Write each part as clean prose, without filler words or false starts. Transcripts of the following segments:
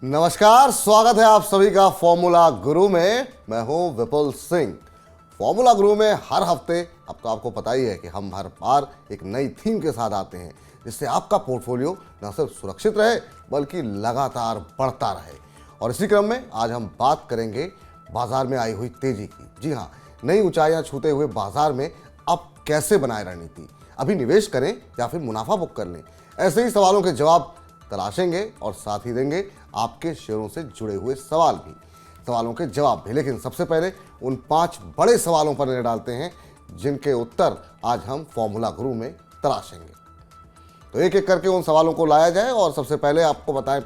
नमस्कार, स्वागत है आप सभी का फॉर्मूला गुरु में। मैं हूं विपुल सिंह। फॉर्मूला गुरु में हर हफ्ते, अब तो आपको पता ही है कि हम हर बार एक नई थीम के साथ आते हैं, जिससे आपका पोर्टफोलियो न सिर्फ सुरक्षित रहे बल्कि लगातार बढ़ता रहे। और इसी क्रम में आज हम बात करेंगे बाजार में आई हुई तेजी की। जी हाँ, नई ऊंचाइयां छूते हुए बाजार में अब कैसे बनाए रणनीति, अभी निवेश करें या फिर मुनाफा बुक कर लें, ऐसे ही सवालों के जवाब तलाशेंगे और साथ ही देंगे आपके शेयरों से जुड़े हुए सवालों के जवाब भी। लेकिन सबसे पहले उन 5 बड़े सवालों पर नजर डालते हैं जिनके उत्तर आज हम फॉर्मूला गुरु में तलाशेंगे। तो एक एक करके उन सवालों को लाया जाए और सबसे पहले आपको बताएं,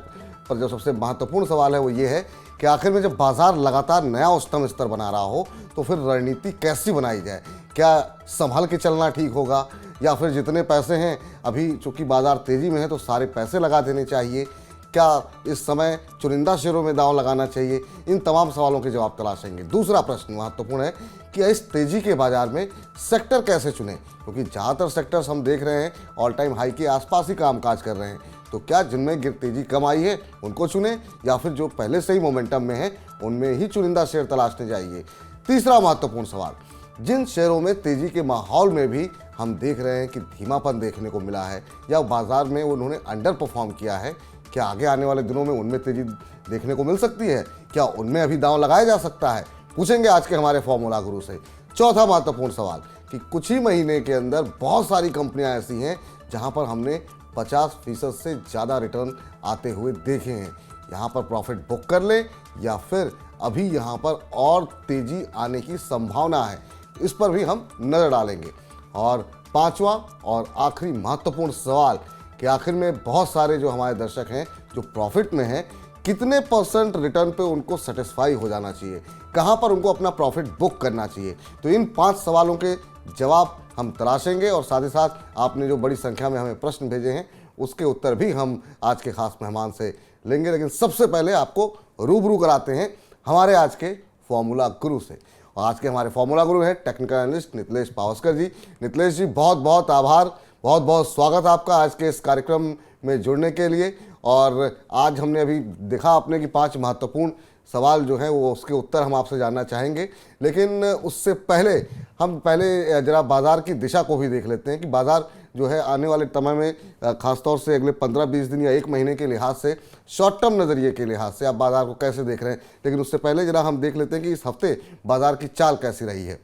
पर जो सबसे महत्वपूर्ण सवाल है वो ये है कि आखिर में जब बाजार लगातार नया उच्चतम स्तर बना रहा हो तो फिर रणनीति कैसी बनाई जाए। क्या संभल के चलना ठीक होगा या फिर जितने पैसे हैं, अभी चूंकि बाजार तेजी में है तो सारे पैसे लगा देने चाहिए? क्या इस समय चुनिंदा शेयरों में दांव लगाना चाहिए? इन तमाम सवालों के जवाब तलाशेंगे। दूसरा प्रश्न महत्वपूर्ण है कि इस तेजी के बाजार में सेक्टर कैसे चुनें, क्योंकि ज़्यादातर सेक्टर्स हम देख रहे हैं ऑल टाइम हाई के आसपास ही कामकाज कर रहे हैं। तो क्या जिनमें तेजी कम आई है उनको चुनें या फिर जो पहले से ही मोमेंटम में है उनमें ही चुनिंदा शेयर तलाशने चाहिए? तीसरा महत्वपूर्ण सवाल, जिन शेयरों में तेजी के माहौल में भी हम देख रहे हैं कि धीमापन देखने को मिला है या बाजार में उन्होंने अंडर परफॉर्म किया है, क्या आगे आने वाले दिनों में उनमें तेजी देखने को मिल सकती है? क्या उनमें अभी दांव लगाया जा सकता है? पूछेंगे आज के हमारे फॉर्मूला गुरु से। चौथा महत्वपूर्ण सवाल कि कुछ ही महीने के अंदर बहुत सारी कंपनियां ऐसी हैं जहां पर हमने 50% से ज़्यादा रिटर्न आते हुए देखे हैं। यहाँ पर प्रॉफिट बुक कर लें या फिर अभी यहाँ पर और तेजी आने की संभावना है, इस पर भी हम नज़र डालेंगे। और पांचवा और आखिरी महत्वपूर्ण सवाल कि आखिर में बहुत सारे जो हमारे दर्शक हैं जो प्रॉफिट में हैं, कितने % रिटर्न पे उनको सेटिस्फाई हो जाना चाहिए, कहाँ पर उनको अपना प्रॉफिट बुक करना चाहिए? तो इन 5 सवालों के जवाब हम तलाशेंगे और साथ ही साथ आपने जो बड़ी संख्या में हमें प्रश्न भेजे हैं उसके उत्तर भी हम आज के खास मेहमान से लेंगे। लेकिन सबसे पहले आपको रूबरू कराते हैं हमारे आज के फॉर्मूला गुरु से। और आज के हमारे फॉर्मूला गुरु हैं टेक्निकल एनालिस्ट नितलेश पावस्कर जी। नितलेश जी, बहुत बहुत आभार, बहुत बहुत स्वागत आपका आज के इस कार्यक्रम में जुड़ने के लिए। और आज हमने अभी देखा आपने कि 5 महत्वपूर्ण सवाल जो हैं वो उसके उत्तर हम आपसे जानना चाहेंगे। लेकिन उससे पहले हम जरा बाज़ार की दिशा को भी देख लेते हैं कि बाज़ार जो है आने वाले समय में खासतौर से अगले 15-20 दिन या 1 महीने के लिहाज से, शॉर्ट टर्म नज़रिए के लिहाज से आप बाज़ार को कैसे देख रहे हैं। लेकिन उससे पहले जरा हम देख लेते हैं कि इस हफ्ते बाज़ार की चाल कैसी रही है।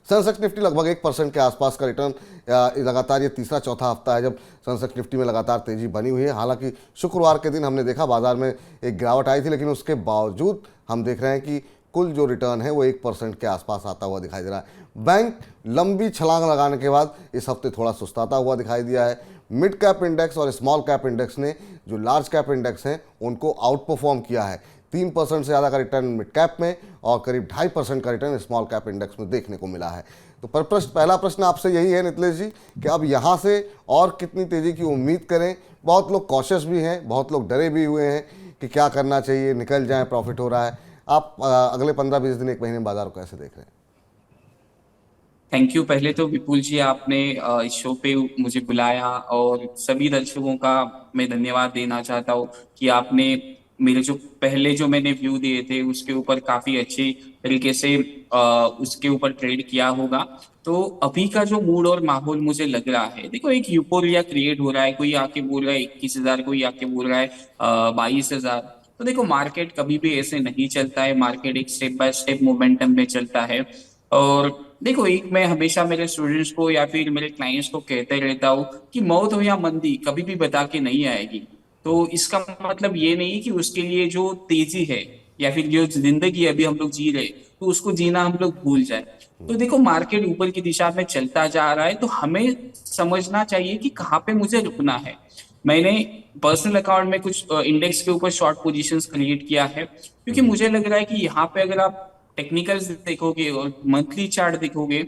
सेंसेक्स निफ्टी लगभग 1% के आसपास का रिटर्न, लगातार ये तीसरा चौथा हफ्ता है जब सेंसेक्स निफ्टी में लगातार तेजी बनी हुई है। हालांकि शुक्रवार के दिन हमने देखा बाजार में एक गिरावट आई थी, लेकिन उसके बावजूद हम देख रहे हैं कि कुल जो रिटर्न है वो 1% के आसपास आता हुआ दिखाई दे रहा है। बैंक लंबी छलांग लगाने के बाद इस हफ्ते थोड़ा सुस्ताता हुआ दिखाई दिया है। मिड कैप इंडेक्स और स्मॉल कैप इंडेक्स ने जो लार्ज कैप इंडेक्स हैं उनको आउट परफॉर्म किया है। 3% से ज़्यादा का रिटर्न मिड कैप में और करीब 2.5% का रिटर्न स्मॉल कैप इंडेक्स में देखने को मिला है। तो पहला प्रश्न आपसे यही है नितलेश जी कि अब यहाँ से और कितनी तेज़ी की उम्मीद करें? बहुत लोग कॉशियस भी हैं, बहुत लोग डरे भी हुए हैं कि क्या करना चाहिए, निकल जाए, प्रॉफिट हो रहा है। आप अगले 15-20 दिन 1 महीने में बाजार को कैसे देख रहे हैं? Thank you. पहले तो विपुल जी, आपने इस शो पे मुझे बुलाया और सभी दर्शकों का मैं धन्यवाद देना चाहता हूँ कि आपने मेरे जो पहले जो मैंने व्यू दिए थे उसके ऊपर काफी अच्छी तरीके से उसके ऊपर ट्रेड किया होगा। तो अभी का जो मूड और माहौल मुझे लग रहा है, देखो एक यूफोरिया क्रिएट हो रहा है। कोई आके बोल रहा है 21,000, कोई आके बोल रहा है 22,000। तो देखो मार्केट कभी भी ऐसे नहीं चलता है, मार्केट एक स्टेप बाय स्टेप मोमेंटम में चलता है। और देखो एक मैं हमेशा मेरे स्टूडेंट्स को या फिर मेरे क्लाइंट्स को कहते रहता हूँ कि मौत हो या मंदी कभी भी बता के नहीं आएगी। तो इसका मतलब ये नहीं कि उसके लिए जो तेजी है या फिर जो जिंदगी अभी हम लोग जी रहे तो उसको जीना हम लोग भूल जाए। तो देखो मार्केट ऊपर की दिशा में चलता जा रहा है तो हमें समझना चाहिए कि कहाँ पे मुझे रुकना है। मैंने पर्सनल अकाउंट में कुछ इंडेक्स के ऊपर शॉर्ट पोजीशंस क्रिएट किया है, क्योंकि मुझे लग रहा है कि यहाँ पे अगर आप टेक्निकल्स देखोगे और मंथली चार्ट देखोगे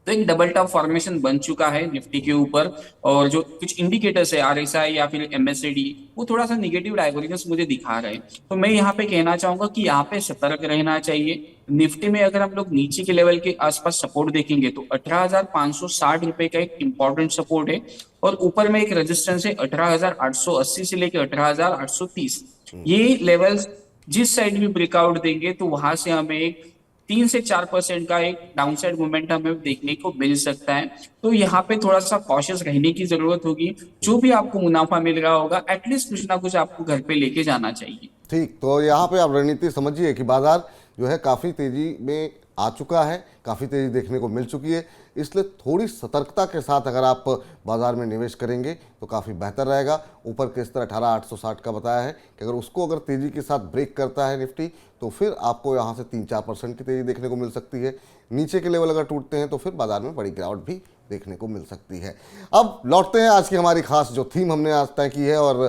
तो एक डबल टॉप फॉर्मेशन बन चुका है निफ्टी के ऊपर। और जो कुछ इंडिकेटर्स है आरएसआई या फिर एमएससीडी, वो थोड़ा सा निगेटिव डाइवर्जेंस मुझे दिखा रहे हैं। तो मैं यहाँ पे कहना चाहूंगा कि यहाँ पे सतर्क रहना चाहिए। निफ्टी में अगर हम लोग नीचे के लेवल के आसपास सपोर्ट देखेंगे तो 18,560 रुपए का एक इंपॉर्टेंट सपोर्ट है और ऊपर में एक रेजिस्टेंस है 18,880 से लेकर 18,830। ये लेवल्स जिस साइड भी ब्रेकआउट देंगे तो वहां से हमें एक 3 से 4% का एक डाउनसाइड मोमेंट हमें देखने को मिल सकता है। तो यहाँ पे थोड़ा सा कॉशियस रहने की जरूरत होगी। जो भी आपको मुनाफा मिल रहा होगा एटलीस्ट कुछ ना कुछ आपको घर पे लेके जाना चाहिए। ठीक, तो यहाँ पे आप रणनीति समझिए कि बाजार जो है काफ़ी तेज़ी में आ चुका है, काफ़ी तेज़ी देखने को मिल चुकी है, इसलिए थोड़ी सतर्कता के साथ अगर आप बाजार में निवेश करेंगे तो काफ़ी बेहतर रहेगा। ऊपर के स्तर 18,860 का बताया है कि अगर तेज़ी के साथ ब्रेक करता है निफ्टी तो फिर आपको यहाँ से 3-4% की तेज़ी देखने को मिल सकती है। नीचे के लेवल अगर टूटते हैं तो फिर बाजार में बड़ी गिरावट भी देखने को मिल सकती है। अब लौटते हैं आज की हमारी खास जो थीम हमने आज तय की है और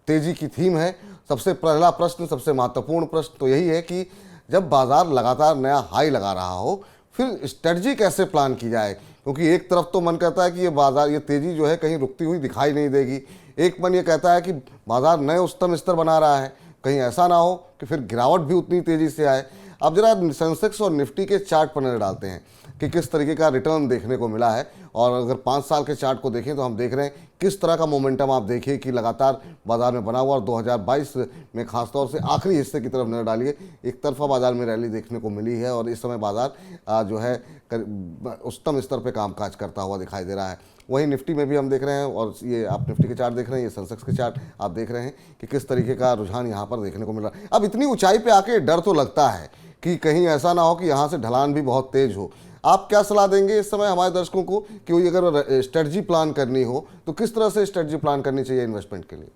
तेज़ी की थीम है। सबसे पहला प्रश्न, सबसे महत्वपूर्ण प्रश्न तो यही है कि जब बाजार लगातार नया हाई लगा रहा हो फिर स्ट्रेटजी कैसे प्लान की जाए, क्योंकि एक तरफ तो मन कहता है कि ये तेज़ी जो है कहीं रुकती हुई दिखाई नहीं देगी, एक मन ये कहता है कि बाजार नए उच्चतम स्तर बना रहा है, कहीं ऐसा ना हो कि फिर गिरावट भी उतनी तेज़ी से आए। अब जरा सेंसेक्स और निफ्टी के चार्ट पर नजर डालते हैं कि किस तरीके का रिटर्न देखने को मिला है। और अगर 5 साल के चार्ट को देखें तो हम देख रहे हैं किस तरह का मोमेंटम आप देखिए कि लगातार बाजार में बना हुआ। और 2022 में खासतौर से आखिरी हिस्से की तरफ नजर डालिए, एक तरफा बाजार में रैली देखने को मिली है और इस समय बाजार जो है उच्चतम स्तर पर कामकाज करता हुआ दिखाई दे रहा है। वहीं निफ्टी में भी हम देख रहे हैं, और ये आप निफ्टी के चार्ट देख रहे हैं, ये सेंसेक्स के चार्ट आप देख रहे हैं कि किस तरीके का रुझान यहाँ पर देखने को मिल रहा है। अब इतनी ऊंचाई पे आके डर तो लगता है कि कहीं ऐसा ना हो कि यहाँ से ढलान भी बहुत तेज हो। आप क्या सलाह देंगे इस समय हमारे दर्शकों को कि वो अगर स्ट्रेटजी प्लान करनी हो तो किस तरह से स्ट्रेटजी प्लान करनी चाहिए इन्वेस्टमेंट के लिए?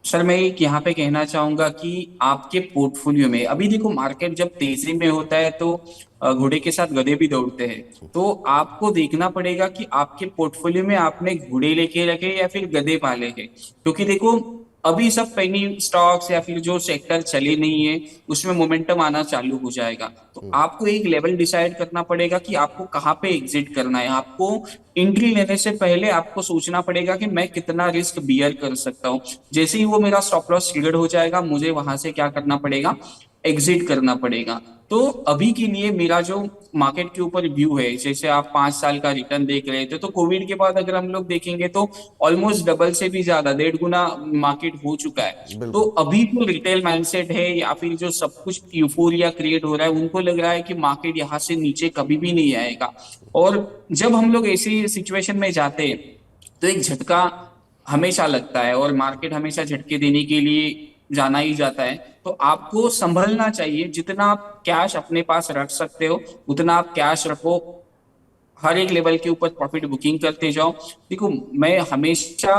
सर मैं एक यहाँ पे कहना चाहूंगा कि आपके पोर्टफोलियो में अभी देखो मार्केट जब तेजी में होता है तो घोड़े के साथ गधे भी दौड़ते हैं। तो आपको देखना पड़ेगा कि आपके पोर्टफोलियो में आपने घोड़े लेके रखे या फिर गधे पाले हैं। क्योंकि देखो अभी सब पेनी स्टॉक्स या फिर जो सेक्टर चले नहीं है उसमें मोमेंटम आना चालू हो जाएगा। तो आपको एक लेवल डिसाइड करना पड़ेगा कि आपको कहाँ पे एग्जिट करना है। आपको एंट्री लेने से पहले आपको सोचना पड़ेगा कि मैं कितना रिस्क बियर कर सकता हूँ। जैसे ही वो मेरा स्टॉप लॉस ट्रिगर हो जाएगा मुझे वहां से क्या करना पड़ेगा, एग्जिट करना पड़ेगा। तो अभी के लिए मेरा जो मार्केट के ऊपर व्यू है, जैसे आप 5 साल का रिटर्न देख रहे थे तो कोविड के बाद अगर हम लोग देखेंगे तो ऑलमोस्ट डबल से भी ज्यादा 1.5 गुना मार्केट हो चुका है। तो बिल्कुल। अभी जो रिटेल माइंडसेट है या फिर जो सब कुछ यूफोरिया क्रिएट हो रहा है उनको लग रहा है कि मार्केट यहाँ से नीचे कभी भी नहीं आएगा। और जब हम लोग ऐसी सिचुएशन में जाते हैं तो एक झटका हमेशा लगता है और मार्केट हमेशा झटके देने के लिए जाना ही जाता है। तो आपको संभलना चाहिए, जितना आप कैश अपने पास रख सकते हो उतना आप कैश रखो। हर एक लेवल के ऊपर प्रॉफिट बुकिंग करते जाओ। देखो मैं हमेशा,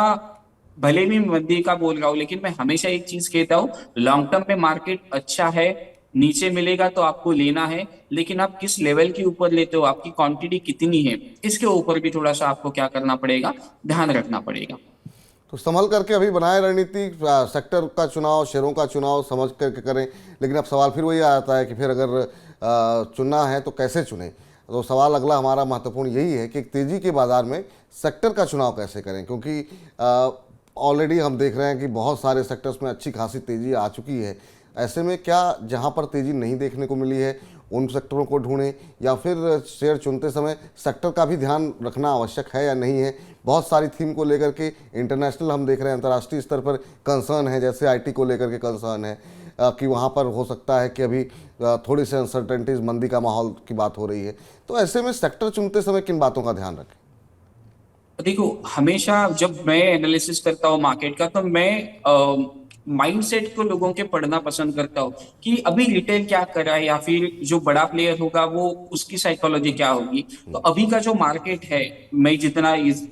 भले भी मंदी का बोल रहा हूँ लेकिन मैं हमेशा एक चीज कहता हूँ, लॉन्ग टर्म में मार्केट अच्छा है, नीचे मिलेगा तो आपको लेना है, लेकिन आप किस लेवल के ऊपर लेते हो, आपकी क्वांटिटी कितनी है, इसके ऊपर भी थोड़ा सा आपको क्या करना पड़ेगा, ध्यान रखना पड़ेगा। तो संभल करके अभी बनाए रणनीति, सेक्टर का चुनाव, शेयरों का चुनाव समझ करके करें। लेकिन अब सवाल फिर वही आता है कि फिर अगर चुनना है तो कैसे चुनें। तो सवाल अगला हमारा महत्वपूर्ण यही है कि तेज़ी के बाज़ार में सेक्टर का चुनाव कैसे करें, क्योंकि ऑलरेडी हम देख रहे हैं कि बहुत सारे सेक्टर्स में अच्छी खासी तेज़ी आ चुकी है। ऐसे में क्या जहां पर तेज़ी नहीं देखने को मिली है उन सेक्टरों को ढूंढें, या फिर शेयर चुनते समय सेक्टर का भी ध्यान रखना आवश्यक है या नहीं है? बहुत सारी थीम को लेकर के इंटरनेशनल हम देख रहे हैं, अंतर्राष्ट्रीय स्तर पर कंसर्न है, जैसे आईटी को लेकर के कंसर्न है कि वहाँ पर हो सकता है कि अभी थोड़ी सी अनसर्टेनिटीज, मंदी का माहौल की बात हो रही है। तो ऐसे में सेक्टर चुनते समय किन बातों का ध्यान रखें? देखो हमेशा जब मैं एनालिसिस करता हूँ मार्केट का तो मैं माइंडसेट को लोगों के पढ़ना पसंद करता हूँ कि अभी रिटेल क्या कर रहा है या फिर जो बड़ा प्लेयर होगा वो उसकी साइकोलॉजी क्या होगी। तो अभी का जो मार्केट है, मैं जितना इस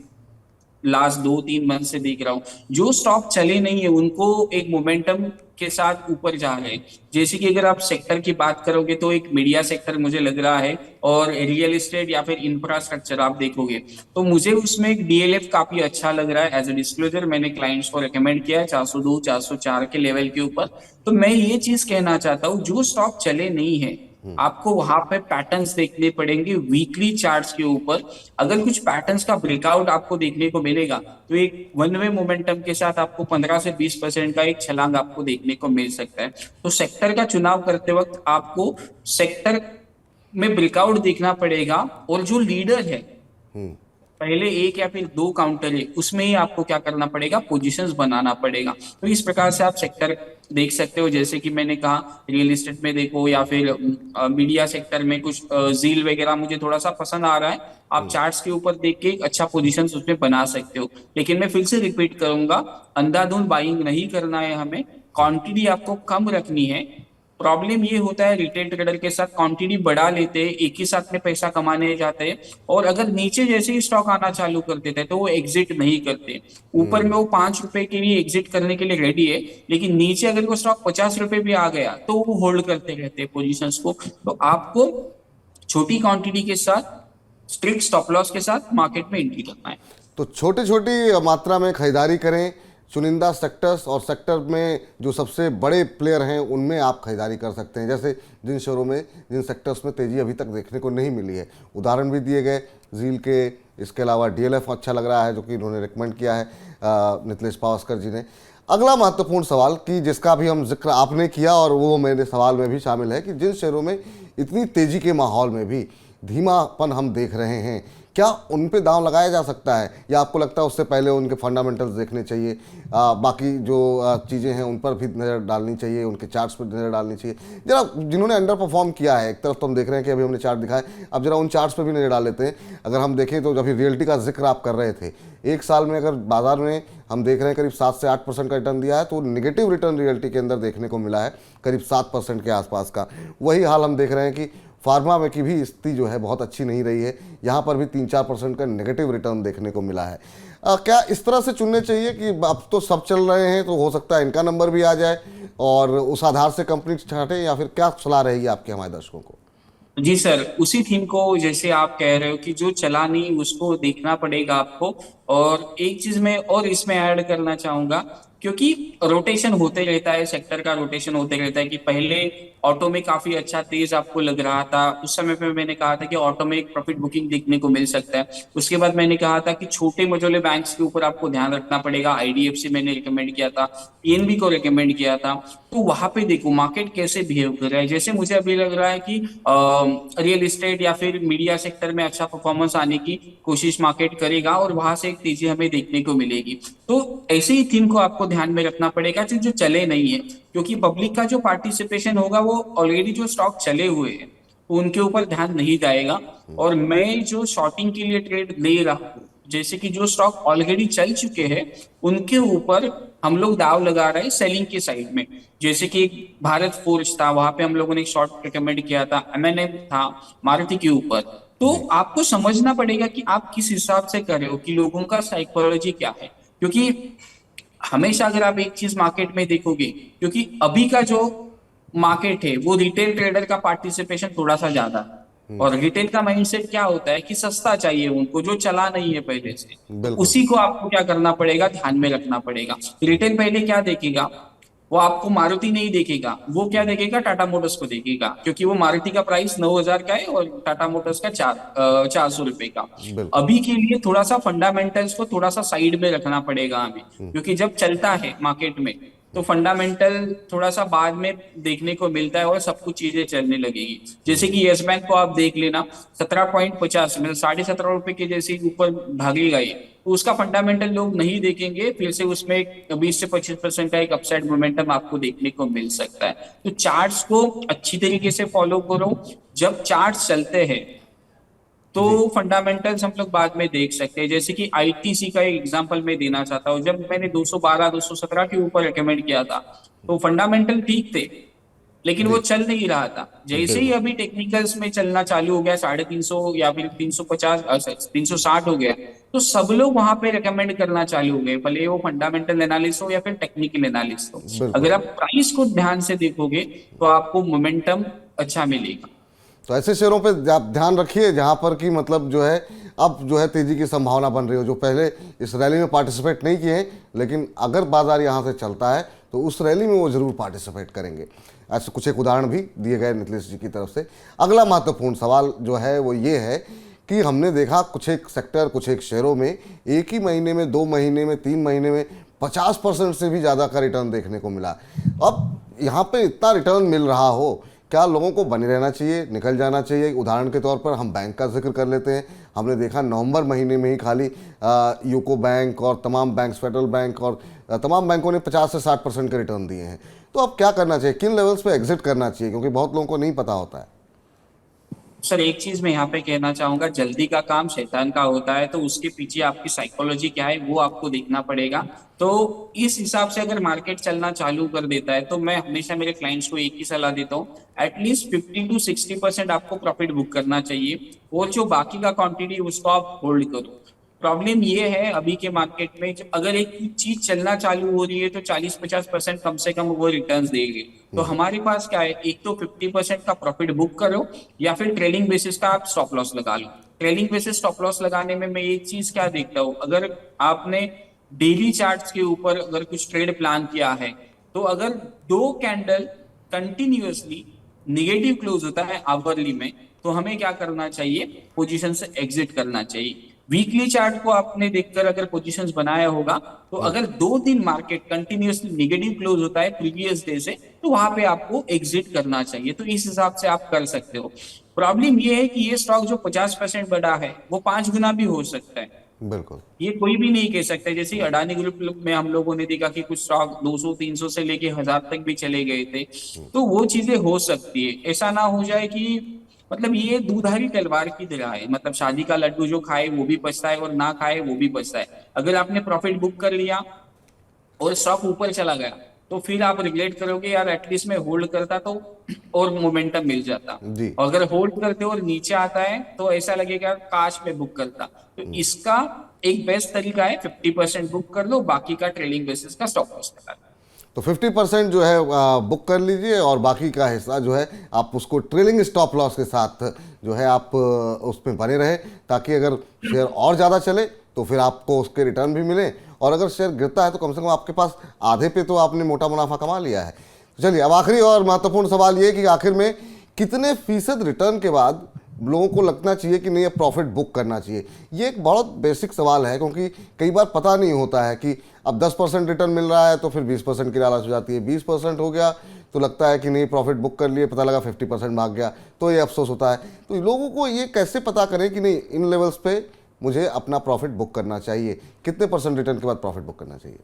लास्ट 2-3 मंथ से देख रहा हूँ, जो स्टॉक चले नहीं है उनको एक मोमेंटम के साथ ऊपर जा रहे हैं। जैसे कि अगर आप सेक्टर की बात करोगे तो एक मीडिया सेक्टर मुझे लग रहा है, और रियल एस्टेट या फिर इंफ्रास्ट्रक्चर आप देखोगे तो मुझे उसमें एक डीएलएफ काफी अच्छा लग रहा है। एज ए डिस्क्लोजर मैंने क्लाइंट्स को रिकमेंड किया है 402 404 के लेवल के ऊपर। तो मैं ये चीज कहना चाहता हूँ, जो स्टॉक चले नहीं है आपको वहां पे पैटर्न्स देखने पड़ेंगे वीकली चार्ट्स के ऊपर। अगर कुछ पैटर्न्स का ब्रेकआउट आपको देखने को मिलेगा तो एक वन वे मोमेंटम के साथ आपको 15 से 20% का एक छलांग आपको देखने को मिल सकता है। तो सेक्टर का चुनाव करते वक्त आपको सेक्टर में ब्रेकआउट देखना पड़ेगा, और जो लीडर है पहले एक या फिर दो काउंटर है, उसमें ही आपको क्या करना पड़ेगा, पोजीशंस बनाना पड़ेगा। तो इस प्रकार से आप सेक्टर देख सकते हो, जैसे कि मैंने कहा रियल एस्टेट में देखो, या फिर मीडिया सेक्टर में कुछ जील वगैरह मुझे थोड़ा सा पसंद आ रहा है, आप चार्ट्स के ऊपर देख के एक अच्छा पोजीशंस उसमें बना सकते हो। लेकिन मैं फिर से रिपीट करूंगा, अंधाधुंध बाइंग नहीं करना है हमें, क्वांटिटी आपको कम रखनी है। प्रॉब्लम ये होता है रिटेल ट्रेडर के साथ, क्वांटिटी बढ़ा लेते हैं, एक ही साथ में पैसा कमाने जाते हैं, और अगर नीचे जैसे ही स्टॉक आना चालू कर देते हैं तो वो एग्जिट नहीं करते। ऊपर में वो 5 रुपए के लिए एग्जिट करने के लिए रेडी है, लेकिन नीचे अगर वो स्टॉक 50 रुपए भी आ गया तो वो होल्ड करते रहते हैं पोजिशंस को। तो आपको छोटी क्वांटिटी के साथ, स्ट्रिक्ट स्टॉप लॉस के साथ मार्केट में एंट्री करना है। तो छोटी छोटी मात्रा में खरीदारी करें, चुनिंदा सेक्टर्स और सेक्टर में जो सबसे बड़े प्लेयर हैं उनमें आप खरीदारी कर सकते हैं। जैसे जिन शेयरों में, जिन सेक्टर्स में तेज़ी अभी तक देखने को नहीं मिली है, उदाहरण भी दिए गए जील के, इसके अलावा डीएलएफ अच्छा लग रहा है जो कि इन्होंने रिकमेंड किया है नितलेश पावस्कर जी ने। अगला महत्वपूर्ण सवाल कि जिसका भी हम जिक्र आपने किया और वो मेरे सवाल में भी शामिल है कि जिन शेयरों में इतनी तेज़ी के माहौल में भी धीमापन हम देख रहे हैं, क्या उन पे दांव लगाया जा सकता है, या आपको लगता है उससे पहले उनके फंडामेंटल्स देखने चाहिए, बाकी जो चीज़ें हैं उन पर भी नज़र डालनी चाहिए, उनके चार्ट्स पर नज़र डालनी चाहिए? जरा जिन्होंने अंडर परफॉर्म किया है, एक तरफ तो हम देख रहे हैं कि अभी हमने चार्ट दिखाए, अब जरा उन चार्ट्स पर भी नज़र डाल लेते हैं। अगर हम देखें तो अभी रियल्टी का जिक्र आप कर रहे थे, एक साल में अगर बाजार में हम देख रहे हैं करीब 7 से 8% का रिटर्न दिया है, तो निगेटिव रिटर्न रियल्टी के अंदर देखने को मिला है करीब 7% के आसपास का। वही हाल हम देख रहे हैं कि फार्मा में की भी स्थिति जो है बहुत अच्छी नहीं रही है, यहाँ पर भी 3-4% का नेगेटिव रिटर्न देखने को मिला है। क्या इस तरह से चुनने चाहिए कि अब तो सब चल रहे हैं तो हो सकता है इनका नंबर भी आ जाए और उस आधार से कंपनी छांटे, या फिर क्या सलाह रहेगी आपके हमारे दर्शकों को? जी सर, उसी थीम को जैसे आप कह रहे हो कि जो चला नहीं उसको देखना पड़ेगा आपको। और एक चीज मैं और इसमें ऐड करना चाहूंगा, क्योंकि रोटेशन होते रहता है, सेक्टर का रोटेशन होते रहता है, कि पहले ऑटो में काफी अच्छा तेज आपको लग रहा था, उस समय पे मैंने कहा था कि ऑटो में एक प्रॉफिट बुकिंग देखने को मिल सकता है। उसके बाद मैंने कहा था कि छोटे मझोले बैंक्स के ऊपर आपको ध्यान रखना पड़ेगा, आईडीएफसी मैंने रिकमेंड किया था, पीएनबी को रिकमेंड किया था। तो वहां पे देखो मार्केट कैसे बिहेव कर रहा है। जैसे मुझे अभी लग रहा है कि रियल एस्टेट या फिर मीडिया सेक्टर में अच्छा परफॉर्मेंस आने की कोशिश मार्केट करेगा, और वहां से एक तेजी हमें देखने को मिलेगी। तो ऐसे ही थीम को आपको ध्यान में रखना पड़ेगा जो चले नहीं है, क्योंकि पब्लिक का जो पार्टिसिपेशन होगा वो ऑलरेडी जो स्टॉक चले हुए हैं उनके ऊपर ध्यान नहीं जाएगा। और मैं जो शॉर्टिंग के लिए ट्रेड ले रहा हूँ, जैसे कि जो स्टॉक ऑलरेडी चल चुके हैं उनके ऊपर हम लोग दाव लगा रहे हैं सेलिंग के साइड में। जैसे कि एक भारत फोर्ज था, वहां पे हम लोगों ने एक शॉर्ट रिकमेंड किया था, एमएनएम था मारुति के ऊपर। तो जी। आपको समझना पड़ेगा कि आप किस हिसाब से कर रहे हो, कि लोगों का साइकोलॉजी क्या है। क्योंकि हमेशा अगर आप एक चीज मार्केट में देखोगे, क्योंकि अभी का जो मार्केट है वो रिटेल ट्रेडर का पार्टिसिपेशन थोड़ा सा ज्यादा है, और रिटेल का माइंडसेट क्या होता है कि सस्ता चाहिए उनको, जो चला नहीं है पहले से। तो बिल्कुल। उसी को आपको क्या करना पड़ेगा, ध्यान में रखना पड़ेगा। रिटेल पहले क्या देखेगा, वो आपको मारुति नहीं देखेगा, वो क्या देखेगा, टाटा मोटर्स को देखेगा, क्योंकि वो मारुति का प्राइस 9,000 का है और टाटा मोटर्स का 400 रुपए का। बिल्कुल। अभी के लिए थोड़ा सा फंडामेंटल्स को थोड़ा सा साइड में रखना पड़ेगा हमें, क्योंकि जब चलता है मार्केट में तो फंडामेंटल थोड़ा सा बाद में देखने को मिलता है और सब कुछ चीजें चलने लगेगी। जैसे कि यस बैंक को आप देख लेना, 17.50 मतलब 17.5 रुपए के जैसे ऊपर भागेगा ये, तो उसका फंडामेंटल लोग नहीं देखेंगे, फिर से उसमें 20 से 25% का एक अपसाइड मोमेंटम आपको देखने को मिल सकता है। तो चार्ट्स को अच्छी तरीके से फॉलो करो। जब चार्ट्स चलते हैं तो जी। फंडामेंटल्स हम लोग बाद में देख सकते हैं। जैसे कि आईटीसी का एक एग्जांपल मैं देना चाहता हूँ, जब मैंने 212 217 के ऊपर रिकमेंड किया था तो फंडामेंटल ठीक थे, लेकिन वो जी। चल नहीं रहा था। जैसे ही बिल्कुल। अभी टेक्निकल्स में चलना चालू हो गया, 350 या फिर 350 360 हो गया, तो सब लोग वहां पे रिकमेंड करना चालू हो गए, भले वो फंडामेंटल एनालिस्ट हो या फिर टेक्निकल एनालिस्ट हो। बिल्कुल। अगर आप प्राइस को ध्यान से देखोगे तो आपको मोमेंटम अच्छा मिलेगा। तो ऐसे शेयरों पे आप ध्यान रखिए जहाँ पर कि मतलब जो है अब जो है तेजी की संभावना बन रही हो, जो पहले इस रैली में पार्टिसिपेट नहीं किए हैं, लेकिन अगर बाजार यहाँ से चलता है तो उस रैली में वो जरूर पार्टिसिपेट करेंगे। ऐसे कुछ एक उदाहरण भी दिए गए नितलेश जी की तरफ से। अगला महत्वपूर्ण सवाल जो है वो ये है कि हमने देखा कुछ एक सेक्टर, कुछ एक शेयरों में एक ही महीने में, 2 महीने में, 3 महीने में 50% से भी ज़्यादा का रिटर्न देखने को मिला। अब यहाँ पे इतना रिटर्न मिल रहा हो, क्या लोगों को बने रहना चाहिए, निकल जाना चाहिए? उदाहरण के तौर पर हम बैंक का जिक्र कर लेते हैं। हमने देखा नवंबर महीने में ही खाली यूको बैंक और तमाम बैंक, फेडरल बैंक और तमाम बैंकों ने 50 से 60% के रिटर्न दिए हैं। तो अब क्या करना चाहिए, किन लेवल्स पे एग्जिट करना चाहिए, क्योंकि बहुत लोगों को नहीं पता होता है। सर एक चीज मैं यहाँ पे कहना चाहूंगा, जल्दी का काम शैतान का होता है, तो उसके पीछे आपकी साइकोलॉजी क्या है वो आपको देखना पड़ेगा। तो इस हिसाब से अगर मार्केट चलना चालू कर देता है तो मैं हमेशा मेरे क्लाइंट्स को एक ही सलाह देता हूँ, एटलीस्ट 50 to 60% आपको प्रॉफिट बुक करना चाहिए, और जो बाकी का क्वांटिटी उसको आप होल्ड करो। प्रॉब्लम ये है अभी के मार्केट में, अगर एक चीज चलना चालू हो रही है तो 40-50% कम से कम वो रिटर्न्स देगी। तो हमारे पास क्या है, एक तो 50% का प्रॉफिट बुक करो, या फिर ट्रेलिंग बेसिस का आप स्टॉप लॉस लगा लो। ट्रेलिंग बेसिस स्टॉप लॉस लगाने में मैं एक चीज क्या देखता हूँ, अगर आपने डेली चार्ट्स के ऊपर अगर कुछ ट्रेड प्लान किया है, तो अगर 2 कैंडल कंटिन्यूअसली निगेटिव क्लोज होता है आवरली में, तो हमें क्या करना चाहिए, पोजीशन से एग्जिट करना चाहिए। वीकली चार्ट को आपने देखकर अगर पोजीशंस बनाया होगा, तो अगर 2 दिन मार्केट कंटिन्यूअसली नेगेटिव क्लोज होता है प्रीवियस डे से, तो वहां पे आपको एग्जिट करना चाहिए। तो इस हिसाब से आप कर सकते हो। प्रॉब्लम ये है कि ये स्टॉक जो 50% बढ़ा है वो 5 गुना भी हो सकता है। बिल्कुल। ये कोई भी नहीं कह सकता। जैसे अडानी ग्रुप में हम लोगों ने देखा कि कुछ स्टॉक 200-300 से लेके 1000 तक भी चले गए थे। तो वो चीजें हो सकती है, ऐसा ना हो जाए कि मतलब ये दूधारी तलवार की तरह है, मतलब शादी का लड्डू जो खाए वो भी पछता है और ना खाए वो भी पछता है। अगर आपने प्रॉफिट बुक कर लिया और स्टॉक ऊपर चला गया, तो फिर आप रिग्रेट करोगे यार एटलीस्ट मैं होल्ड करता तो और मोमेंटम मिल जाता। जी। और अगर होल्ड करते हो और नीचे आता है तो ऐसा लगेगा काश मैं बुक करता। तो इसका एक बेस्ट तरीका है 50% बुक कर लो, बाकी का ट्रेलिंग बेसिस का स्टॉप लॉस लगा लो। तो 50% जो है बुक कर लीजिए, और बाकी का हिस्सा जो है आप उसको ट्रेलिंग स्टॉप लॉस के साथ जो है आप उसमें बने रहे, ताकि अगर शेयर और ज़्यादा चले तो फिर आपको उसके रिटर्न भी मिले, और अगर शेयर गिरता है तो कम से कम आपके पास आधे पे तो आपने मोटा मुनाफा कमा लिया है। तो चलिए, अब आखिरी और महत्वपूर्ण सवाल ये कि आखिर में कितने फीसद रिटर्न के बाद लोगों को लगना चाहिए कि नहीं अब प्रॉफिट बुक करना चाहिए? ये एक बहुत बेसिक सवाल है, क्योंकि कई बार पता नहीं होता है कि अब 10% रिटर्न मिल रहा है तो फिर 20% की लालच हो जाती है, 20% हो गया तो लगता है कि नहीं प्रॉफिट बुक कर लिए, पता लगा 50% भाग गया, तो ये अफसोस होता है। तो लोगों को ये कैसे पता करें कि नहीं इन लेवल्स पे मुझे अपना प्रॉफिट बुक करना चाहिए, कितने परसेंट रिटर्न के बाद प्रॉफिट बुक करना चाहिए?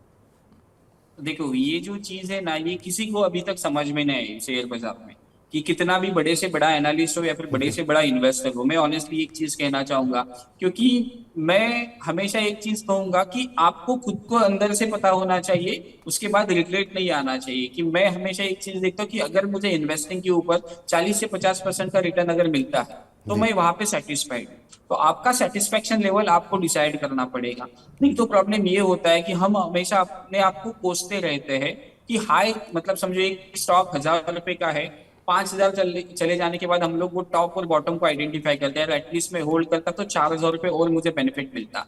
देखो ये जो चीज है ना, ये किसी को अभी तक समझ में नहीं आई शेयर बाजार में, कि कितना भी बड़े से बड़ा एनालिस्ट हो या फिर बड़े से बड़ा इन्वेस्टर हो। मैं ऑनेस्टली एक चीज कहना चाहूंगा, क्योंकि मैं हमेशा एक चीज कहूंगा कि आपको खुद को अंदर से पता होना चाहिए, उसके बाद रिग्रेट नहीं आना चाहिए। कि मैं हमेशा एक चीज देखता हूँ कि अगर मुझे इन्वेस्टिंग के ऊपर 40 से 50% का रिटर्न अगर मिलता है तो जी। मैं वहां पे सेटिस्फाइड हूँ। तो आपका सेटिस्फेक्शन लेवल आपको डिसाइड करना पड़ेगा। नहीं तो प्रॉब्लम ये होता है कि हम हमेशा अपने आप को कोसते रहते हैं कि हाई, मतलब समझो एक स्टॉक 1000 रुपए का है, 5000 चले जाने के बाद हम लोग वो टॉप और बॉटम को आइडेंटिफाई करते हैं, एटलीस्ट मैं होल्ड करता तो 4000 रुपए और मुझे बेनिफिट मिलता।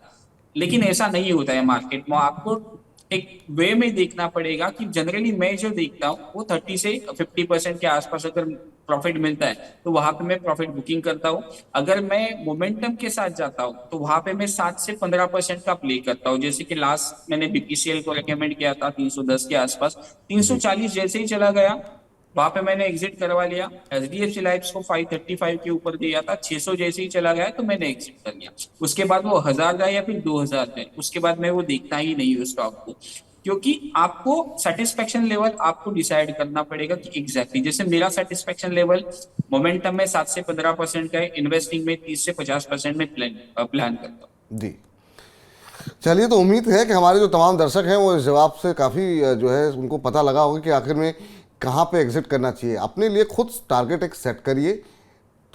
लेकिन ऐसा नहीं होता है मार्केट में। आपको एक वे में देखना पड़ेगा कि जनरली मैं जो देखता हूँ वो 30 से 50% के आसपास अगर प्रॉफिट मिलता है तो वहां पे मैं प्रॉफिट बुकिंग करता हूँ। अगर मैं मोमेंटम के साथ जाता हूँ तो वहां पे मैं 7 से 15% का प्ले करता हूँ। जैसे कि लास्ट मैंने बीपीसीएल को रेकमेंड किया था 310 के आसपास, जी। 340 जैसे ही चला गया वहां पे मैंने एग्जिट करवा लिया। एचडीएफसी लाइफ को 535 के ऊपर दिया था, 600 जैसे ही चला गया तो मैंने एग्जिट कर लिया। उसके बाद वो 1000 जाए या फिर 2000 जाए, उसके बाद मैं वो देखता ही नहीं उस स्टॉक को। क्योंकि आपको सेटिस्फेक्शन लेवल आपको डिसाइड करना पड़ेगा कि एग्जैक्टली जैसे मेरा सेटिस्फेक्शन लेवल मोमेंटम में 7 से 15% का है, इन्वेस्टिंग में 30 से 50% में प्लान करता हूँ। जी। चलिए, तो उम्मीद है कि हमारे जो तमाम दर्शक हैं वो इस जवाब से काफ़ी जो है उनको पता लगा होगा कि आखिर में कहाँ पे एग्जिट करना चाहिए। अपने लिए खुद टारगेट एक सेट करिए,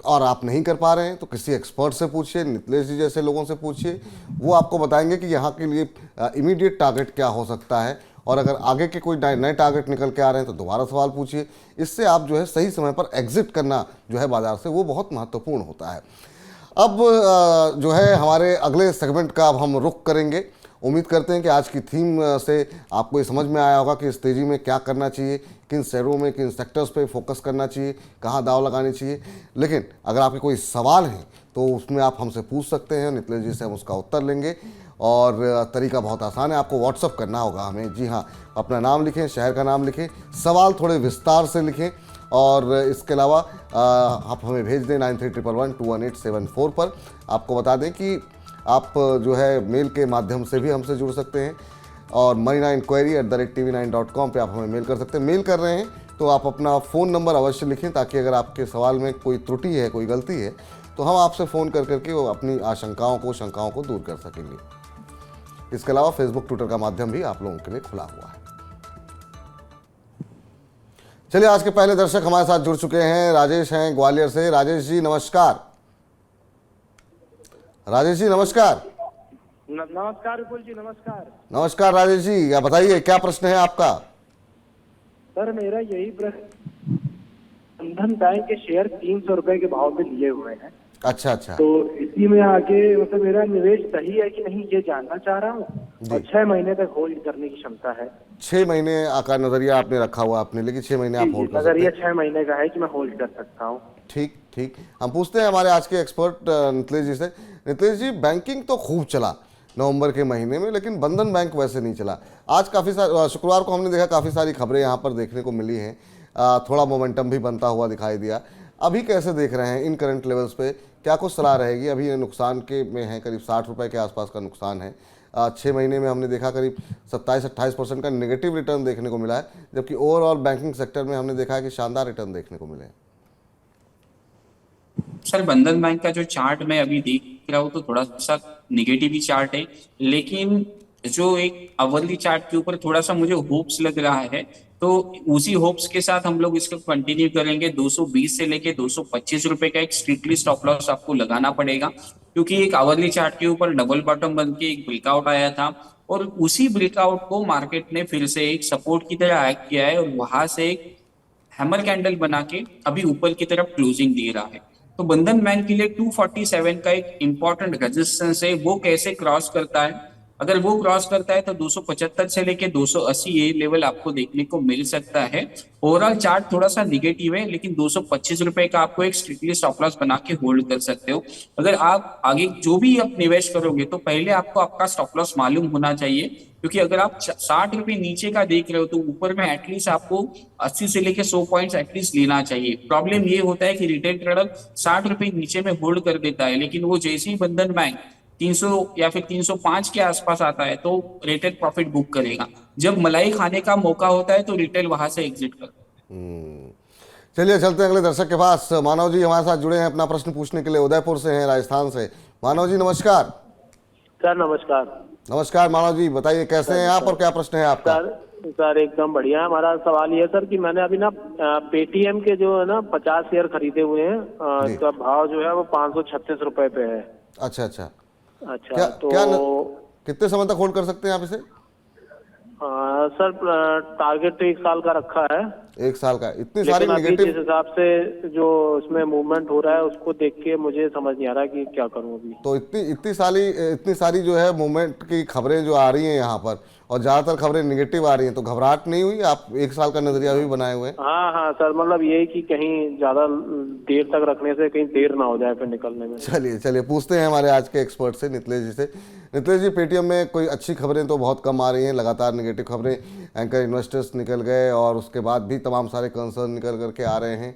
और आप नहीं कर पा रहे हैं तो किसी एक्सपर्ट से पूछिए, नितलेश जी जैसे लोगों से पूछिए, वो आपको बताएंगे कि यहाँ के लिए इमीडिएट टारगेट क्या हो सकता है। और अगर आगे के कोई नए टारगेट निकल के आ रहे हैं तो दोबारा सवाल पूछिए। इससे आप जो है सही समय पर एग्जिट करना जो है बाजार से, वो बहुत महत्वपूर्ण होता है। अब जो है हमारे अगले सेगमेंट का अब हम रुख करेंगे। उम्मीद करते हैं कि आज की थीम से आपको ये समझ में आया होगा कि इस तेज़ी में क्या करना चाहिए, किन शेयरों में, किन सेक्टर्स पे फोकस करना चाहिए, कहाँ दाव लगानी चाहिए। लेकिन अगर आपके कोई सवाल हैं तो उसमें आप हमसे पूछ सकते हैं, नितलेश जी से हम उसका उत्तर लेंगे। और तरीका बहुत आसान है, आपको व्हाट्सअप करना होगा हमें। जी हाँ, अपना नाम लिखें, शहर का नाम लिखें, सवाल थोड़े विस्तार से लिखें, और इसके अलावा आप हमें भेज दें 9311121874 पर। आपको बता दें कि आप जो है मेल के माध्यम से भी हमसे जुड़ सकते हैं और marinainquiry@tv9.com पे आप हमें मेल कर सकते हैं। मेल कर रहे हैं तो आप अपना फ़ोन नंबर अवश्य लिखें, ताकि अगर आपके सवाल में कोई त्रुटि है, कोई गलती है, तो हम आपसे फ़ोन कर करके वो अपनी आशंकाओं को, शंकाओं को दूर कर सकेंगे। इसके अलावा फेसबुक, ट्विटर का माध्यम भी आप लोगों के लिए खुला हुआ है। चलिए, आज के पहले दर्शक हमारे साथ जुड़ चुके हैं। राजेश हैं ग्वालियर से। राजेश जी नमस्कार। राजेश जी नमस्कार। नमस्कार विपुल जी, नमस्कार। नमस्कार राजेश जी, आप बताइए क्या प्रश्न है आपका। सर मेरा यही प्रश्न, बंधन बैंक के शेयर 300 रुपए के भाव पे लिए हुए हैं। अच्छा अच्छा। तो इसी में आगे मतलब मेरा निवेश सही है कि नहीं, ये जानना चाह रहा हूँ। और 6 महीने तक होल्ड करने की क्षमता है। 6 महीने का नजरिया आपने रखा हुआ अपने, लेकिन 6 महीने आप होल्ड कर सकते नजरिया हैं। 6 महीने का है कि मैं होल्ड कर सकता हूँ। ठीक ठीक। हम पूछते हैं हमारे आज के एक्सपर्ट नितलेश जी से। नितलेश जी, बैंकिंग तो खूब चला नवंबर के महीने में, लेकिन बंधन बैंक वैसे नहीं चला। आज काफ़ी सारी, शुक्रवार को हमने देखा काफ़ी सारी खबरें यहाँ पर देखने को मिली हैं। थोड़ा मोमेंटम भी बनता हुआ दिखाई दिया। अभी कैसे देख रहे हैं इन करंट लेवल्स पे, क्या कुछ सलाह रहेगी? अभी ये नुकसान के में है, करीब 60 रुपये के आसपास का नुकसान है। 6 महीने में हमने देखा करीब 27-28% का नेगेटिव रिटर्न देखने को मिला है, जबकि ओवरऑल बैंकिंग सेक्टर में हमने देखा है कि शानदार रिटर्न देखने को मिले हैं। सर बंधन बैंक का जो चार्ट मैं अभी देख रहा हूँ तो थोड़ा सा निगेटिव ही चार्ट है, लेकिन जो एक अवरली चार्ट के ऊपर थोड़ा सा मुझे होप्स लग रहा है, तो उसी होप्स के साथ हम लोग इसको कंटिन्यू करेंगे। 220 से लेके 225 रुपए का एक स्ट्रिक्टली स्टॉप लॉस आपको लगाना पड़ेगा, क्योंकि एक अवरली चार्ट के ऊपर डबल बॉटम बन के एक ब्रेकआउट आया था और उसी ब्रेकआउट को मार्केट ने फिर से एक सपोर्ट की तरह एक्ट किया है और वहां से एक हैमर कैंडल बना के अभी ऊपर की तरफ क्लोजिंग दे रहा है। तो बंधन बैंक के लिए 247 का एक इंपॉर्टेंट रेजिस्टेंस है, वो कैसे क्रॉस करता है? अगर वो क्रॉस करता है तो 275 से लेके 280 ये लेवल आपको देखने को मिल सकता है। ओवरऑल चार्ट थोड़ा सा निगेटिव है, लेकिन 225 रुपए का आपको एक स्ट्रिक्टली स्टॉप लॉस बना के होल्ड कर सकते हो। अगर आप आगे जो भी आप निवेश करोगे तो पहले आपको आपका स्टॉप लॉस मालूम होना चाहिए, क्योंकि अगर आप 60 रुपए नीचे का देख रहे हो तो ऊपर में एटलीस्ट आपको 80 से लेके 100 पॉइंट्स एटलीस्ट लेना चाहिए। प्रॉब्लम ये होता है कि रिटेल ट्रेडर 60 रुपए नीचे में होल्ड कर देता है, लेकिन वो जैसे ही बंधन बैंक 300 या फिर 305 के आसपास आता है तो रिटेल प्रॉफिट बुक करेगा। जब मलाई खाने का मौका होता है तो रिटेल वहां से एग्जिट कर। चलिए चलते हैं अगले दर्शक के पास। मानव जी हमारे साथ जुड़े हैं अपना प्रश्न पूछने के लिए, उदयपुर से हैं, राजस्थान से। मानव जी नमस्कार। सर नमस्कार। नमस्कार मानव जी, बताइए कैसे हैं आप और क्या प्रश्न है आपका? सर एकदम बढ़िया है। हमारा सवाल ये है सर कि मैंने अभी ना पेटीएम के जो है ना 50 शेयर खरीदे हुए हैं। इसका भाव जो है वो 536 रुपए पे है। अच्छा अच्छा। अच्छा तो कितने समय तक होल्ड कर सकते हैं आप इसे? सर टारगेट तो 1 साल का रखा है। 1 साल का? इतनी सारी लेकिन अभी नेगेटिव, जिस हिसाब से जो उसमें मूवमेंट हो रहा है उसको देख के मुझे समझ नहीं आ रहा कि क्या करूं अभी। तो इतनी सारी जो है मूवमेंट की खबरें जो आ रही हैं यहाँ पर, और ज़्यादातर खबरें नेगेटिव आ रही हैं, तो घबराहट नहीं हुई? आप 1 साल का नजरिया भी बनाए हुए हैं। हाँ हाँ सर, मतलब ये कि कहीं ज्यादा देर तक रखने से कहीं देर ना हो जाए फिर निकलने में। चलिए चलिए पूछते हैं हमारे आज के एक्सपर्ट से, नितलेश जी से। नितलेश जी, पेटीएम में कोई अच्छी खबरें तो बहुत कम आ रही हैं, लगातार नेगेटिव खबरें, एंकर इन्वेस्टर्स निकल गए और उसके बाद भी तमाम सारे कंसर्न निकल करके आ रहे हैं।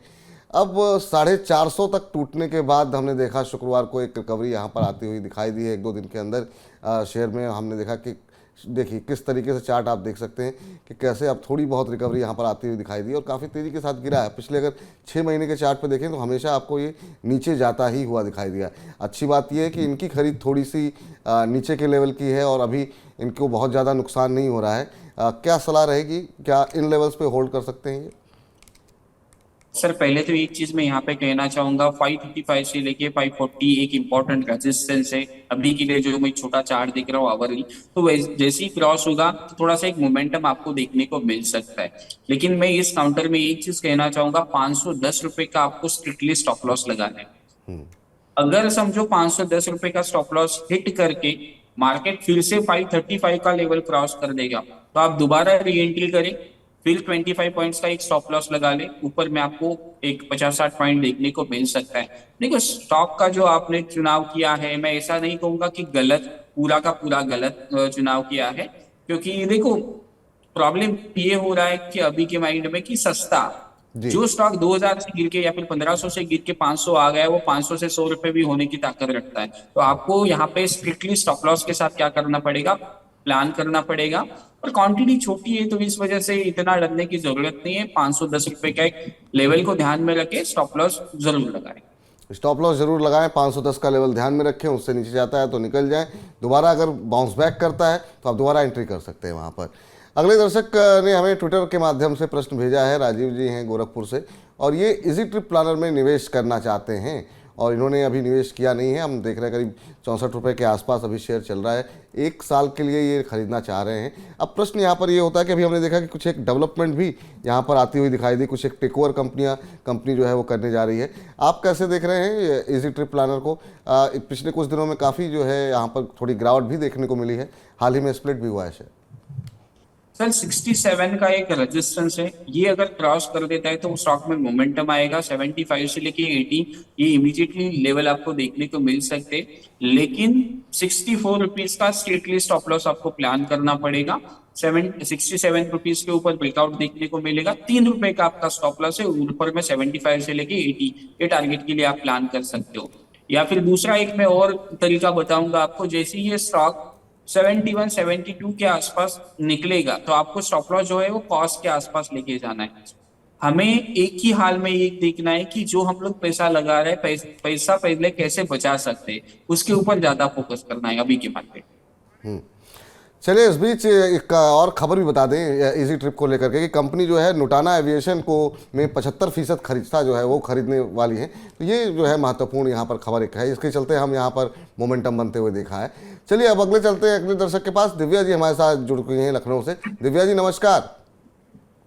अब 450 तक टूटने के बाद हमने देखा शुक्रवार को एक रिकवरी यहाँ पर आती हुई दिखाई दी है 1-2 दिन के अंदर। शेयर में हमने देखा कि देखिए किस तरीके से चार्ट आप देख सकते हैं कि कैसे अब थोड़ी बहुत रिकवरी यहाँ पर आती हुई दिखाई दी और काफ़ी तेज़ी के साथ गिरा है। पिछले अगर 6 महीने के चार्ट पे देखें तो हमेशा आपको ये नीचे जाता ही हुआ दिखाई दिया। अच्छी बात यह है कि इनकी खरीद थोड़ी सी नीचे के लेवल की है और अभी इनको बहुत ज़्यादा नुकसान नहीं हो रहा है। क्या सलाह रहेगी, क्या इन लेवल्स पे होल्ड कर सकते हैं ये? सर पहले तो एक चीज मैं यहाँ पे कहना चाहूंगा, 555 से लेके 540 एक इंपॉर्टेंट रेजिस्टेंस है अभी के लिए, जो मैं छोटा चार्ट दिख रहा हूँ आवरली। तो जैसे ही क्रॉस होगा तो थोड़ा सा एक मोमेंटम आपको देखने को मिल सकता है। लेकिन मैं इस काउंटर में एक चीज कहना चाहूंगा, 510 रुपए का आपको स्ट्रिक्टली स्टॉप लॉस लगाना है। अगर समझो 510 रुपए का स्टॉप लॉस हिट करके मार्केट फिर से 535 का लेवल क्रॉस कर देगा तो आप दोबारा री एंट्री करें, फिर 25 पॉइंट्स का एक स्टॉप लॉस लगा ले। ऊपर में आपको एक 50-60 पॉइंट देखने को मिल सकता है। देखो स्टॉक का जो आपने चुनाव किया है, मैं ऐसा नहीं कहूंगा कि गलत, पूरा का पूरा गलत चुनाव किया है, क्योंकि देखो प्रॉब्लम ये हो रहा है कि अभी के माइंड में कि सस्ता, जी। जो स्टॉक 2000 से गिर के या फिर 1500 से गिर के 500 आ गया है, वो 500 से 100 रुपए भी होने की ताकत रखता है। तो आपको यहाँ पे स्ट्रिक्टली स्टॉप लॉस के साथ क्या करना पड़ेगा, प्लान करना पड़ेगा। और क्वांटिटी छोटी है तो इस वजह से इतना डरने की जरूरत नहीं है। 510 रुपए का एक लेवल को ध्यान में रखे स्टॉप लॉस जरूर लगाए। स्टॉप लॉस जरूर लगाएं, 510 का लेवल ध्यान में रखें, उससे नीचे जाता है तो निकल जाएं। दोबारा अगर बाउंस बैक करता है तो आप दोबारा एंट्री कर सकते हैं वहाँ पर। अगले दर्शक ने हमें ट्विटर के माध्यम से प्रश्न भेजा है, राजीव जी हैं गोरखपुर से, और ये इजी ट्रिप प्लानर में निवेश करना चाहते हैं और इन्होंने अभी निवेश किया नहीं है। हम देख रहे हैं करीब 64 रुपये के आसपास अभी शेयर चल रहा है, 1 साल के लिए ये खरीदना चाह रहे हैं। अब प्रश्न यहाँ पर ये होता है कि अभी हमने देखा कि कुछ एक डेवलपमेंट भी यहाँ पर आती हुई दिखाई दी, कुछ एक टेक ओवर कंपनी जो है वो करने जा रही है। आप कैसे देख रहे हैं इजी ट्रिप प्लानर को? पिछले कुछ दिनों में काफ़ी जो है यहाँ पर थोड़ी गिरावट भी देखने को मिली है, हाल ही में स्प्लिट भी हुआ है शेयर। सर 67 का एक रेजिस्टेंस है, ये अगर क्रॉस कर देता है तो स्टॉक में मोमेंटम आएगा। 75 से लेके 80 ये इमीडिएटली लेवल आपको देखने को मिल सकते, लेकिन 64 रुपीज का स्ट्रिक्टली स्टॉप लॉस आपको प्लान करना पड़ेगा। 67 रुपीज के ऊपर ब्रेकआउट देखने को मिलेगा, 3 रुपए का आपका स्टॉप लॉस है। ऊपर में 75 से लेके 80 ये टारगेट के लिए आप प्लान कर सकते हो। या फिर दूसरा एक मैं और तरीका बताऊंगा आपको, जैसे ये स्टॉक 71 72 के आसपास निकलेगा तो आपको स्टॉप लॉस जो है वो कॉस्ट के आसपास लेके जाना है। हमें एक ही हाल में ये देखना है कि जो हम लोग पैसा लगा रहे हैं, पैसा पहले कैसे बचा सकते हैं, उसके ऊपर ज्यादा फोकस करना है अभी के मार्केट। चलिए इस बीच एक और खबर भी बता दें इजी ट्रिप को लेकर के कि कंपनी जो है नुटाना एविएशन को में 75% खरीदता जो है वो खरीदने वाली है। तो ये जो है महत्वपूर्ण यहाँ पर खबर एक है, इसके चलते हम यहाँ पर मोमेंटम बनते हुए देखा है। चलिए अब अगले चलते हैं अगले दर्शक के पास। दिव्या जी हमारे साथ जुड़ गई हैं लखनऊ से। दिव्या जी नमस्कार।